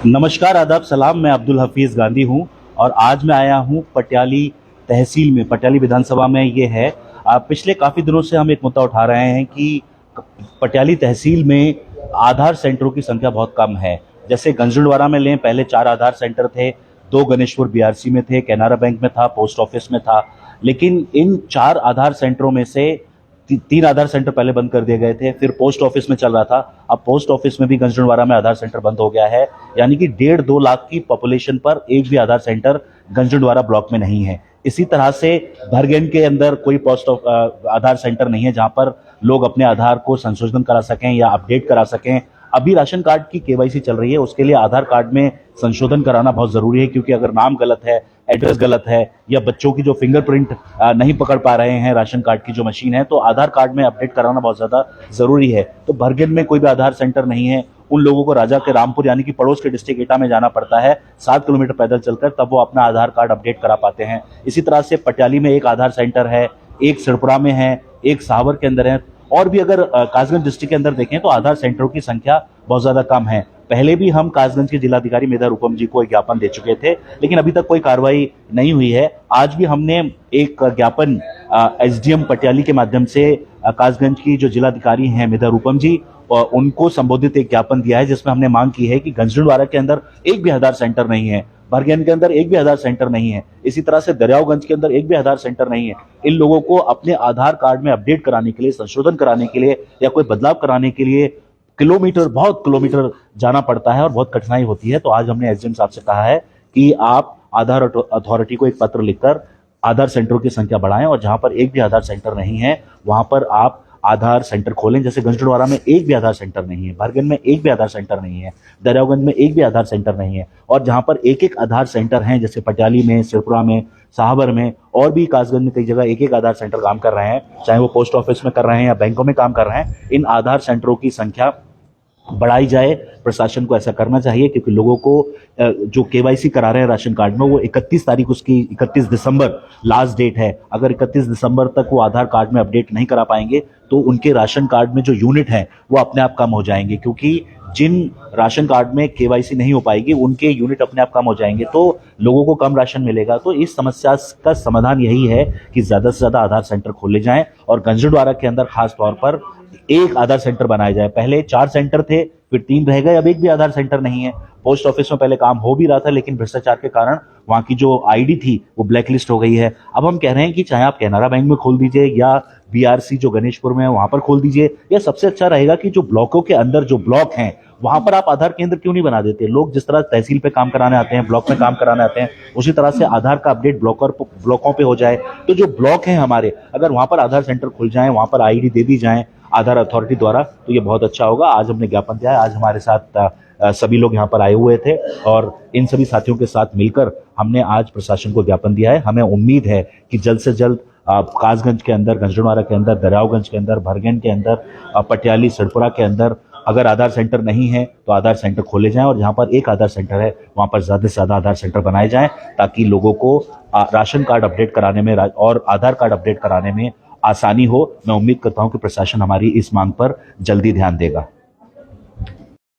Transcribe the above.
नमस्कार, आदाब, सलाम। मैं अब्दुल हफीज़ गांधी हूं और आज मैं आया हूं पटियाली तहसील में। पटियाली विधानसभा में ये है। पिछले काफ़ी दिनों से हम एक मुद्दा उठा रहे हैं कि पटियाली तहसील में आधार सेंटरों की संख्या बहुत कम है। जैसे गंजड़वाड़ा में लें, पहले 4 आधार सेंटर थे, 2 गणेशपुर बीआरसी में थे, कैनरा बैंक में था, पोस्ट ऑफिस में था। लेकिन इन 4 आधार सेंटरों में से 3 आधार सेंटर पहले बंद कर दिए गए थे, फिर पोस्ट ऑफिस में चल रहा था। अब पोस्ट ऑफिस में भी गंजड़वाड़ा में आधार सेंटर बंद हो गया है। यानी कि 1.5-2 लाख की पॉपुलेशन पर एक भी आधार सेंटर गंजड़वाड़ा ब्लॉक में नहीं है। इसी तरह से भरगेन के अंदर कोई आधार सेंटर नहीं है जहां पर लोग अपने आधार को संशोधन करा सकें या अपडेट करा सकें। अभी राशन कार्ड की केवाईसी चल रही है, उसके लिए आधार कार्ड में संशोधन कराना बहुत जरूरी है, क्योंकि अगर नाम गलत है, एड्रेस गलत है या बच्चों की जो फिंगरप्रिंट नहीं पकड़ पा रहे हैं राशन कार्ड की जो मशीन है, तो आधार कार्ड में अपडेट कराना बहुत ज्यादा जरूरी है। तो भरगेन में कोई भी आधार सेंटर नहीं है। उन लोगों को राजा के रामपुर यानी कि पड़ोस के डिस्ट्रिक्ट एटा में जाना पड़ता है 7 किलोमीटर पैदल चलकर, तब वो अपना आधार कार्ड अपडेट करा पाते हैं। इसी तरह से पटियाली में एक आधार सेंटर है, एक सिरपुरा में है, एक सावर के अंदर है, और भी अगर कासगंज डिस्ट्रिक्ट के अंदर देखें तो आधार सेंटरों की संख्या बहुत ज्यादा कम है। पहले भी हम कासगंज के जिलाधिकारी मेधा रूपम जी को एक ज्ञापन दे चुके थे, लेकिन अभी तक कोई कार्रवाई नहीं हुई है। आज भी हमने एक ज्ञापन एसडीएम पटियाली के माध्यम से कासगंज की जो जिलाधिकारी हैं मेधा रूपम जी, उनको संबोधित एक ज्ञापन दिया है, जिसमें हमने मांग की है कि गंजड़वाड़ा के अंदर एक भी आधार सेंटर नहीं है, भरगेन के अंदर एक भी आधार सेंटर नहीं है, इसी तरह से दरियागंज के अंदर एक भी आधार सेंटर नहीं है। इन लोगों को अपने आधार कार्ड में अपडेट कराने के लिए, संशोधन कराने के लिए या कोई बदलाव कराने के लिए बहुत किलोमीटर जाना पड़ता है और बहुत कठिनाई होती है। तो आज हमने एसडीएम साहब से कहा है कि आप आधार अथॉरिटी को एक पत्र लिखकर आधार सेंटरों की संख्या बढ़ाएं, और जहां पर एक भी आधार सेंटर नहीं है वहां पर आप आधार सेंटर खोलें। जैसे गंजड़वाड़ा में एक भी आधार सेंटर नहीं है, भरगन में एक भी आधार सेंटर नहीं है, दरियागंज में एक भी आधार सेंटर नहीं है, और जहां पर एक एक आधार सेंटर हैं, जैसे पटियाली में, सिरपुरा में, साहबर में और भी कासगंज में कई जगह एक एक आधार सेंटर काम कर रहे हैं, चाहे वो पोस्ट ऑफिस में कर रहे हैं या बैंकों में काम कर रहे हैं। इन आधार सेंटरों की संख्या बढ़ाई जाए। प्रशासन को ऐसा करना चाहिए, क्योंकि लोगों को जो केवाईसी करा रहे हैं राशन कार्ड में, वो 31 तारीख, उसकी 31 दिसंबर लास्ट डेट है। अगर 31 दिसंबर तक वो आधार कार्ड में अपडेट नहीं करा पाएंगे तो उनके राशन कार्ड में जो यूनिट है वो अपने आप कम हो जाएंगे, क्योंकि जिन राशन कार्ड में केवाईसी नहीं हो पाएगी उनके यूनिट अपने आप कम हो जाएंगे, तो लोगों को कम राशन मिलेगा। तो इस समस्या का समाधान यही है कि ज्यादा से ज्यादा आधार सेंटर खोले जाएं और गंजड़वाड़ा के अंदर खास तौर पर एक आधार सेंटर बनाया जाए। पहले 4 सेंटर थे, फिर 3 रह गए, अब एक भी आधार सेंटर नहीं है। पोस्ट ऑफिस में पहले काम हो भी रहा था, लेकिन भ्रष्टाचार के कारण वहां की जो आईडी थी वो ब्लैकलिस्ट हो गई है। अब हम कह रहे हैं कि चाहे आप कैनरा बैंक में खोल दीजिए या बीआरसी जो गणेशपुर में है वहां पर खोल दीजिए, या सबसे अच्छा रहेगा कि जो ब्लॉकों के अंदर जो ब्लॉक हैं वहां पर आप आधार केंद्र क्यों नहीं बना देते। लोग जिस तरह तहसील पे काम कराने आते हैं, ब्लॉक में काम कराने आते हैं, उसी तरह से आधार का अपडेट ब्लॉकों पे हो जाए। तो जो ब्लॉक हैं हमारे, अगर वहां पर आधार सेंटर खुल जाए, वहां पर आईडी दे दी जाए आधार अथॉरिटी द्वारा, तो ये बहुत अच्छा होगा। आज हमने ज्ञापन दिया है। आज हमारे साथ सभी लोग यहाँ पर आए हुए थे और इन सभी साथियों के साथ मिलकर हमने आज प्रशासन को ज्ञापन दिया है। हमें उम्मीद है कि जल्द से जल्द कासगंज के अंदर, गंजड़वाड़ा के अंदर, दरियागंज के अंदर, भरगेन के अंदर, पटियाली, सिरपुरा के अंदर अगर आधार सेंटर नहीं है तो आधार सेंटर खोले जाएं, और जहां पर एक आधार सेंटर है वहां पर ज्यादा से ज्यादा आधार सेंटर बनाए जाएं, ताकि लोगों को राशन कार्ड अपडेट कराने में और आधार कार्ड अपडेट कराने में आसानी हो। मैं उम्मीद करता हूं कि प्रशासन हमारी इस मांग पर जल्दी ध्यान देगा।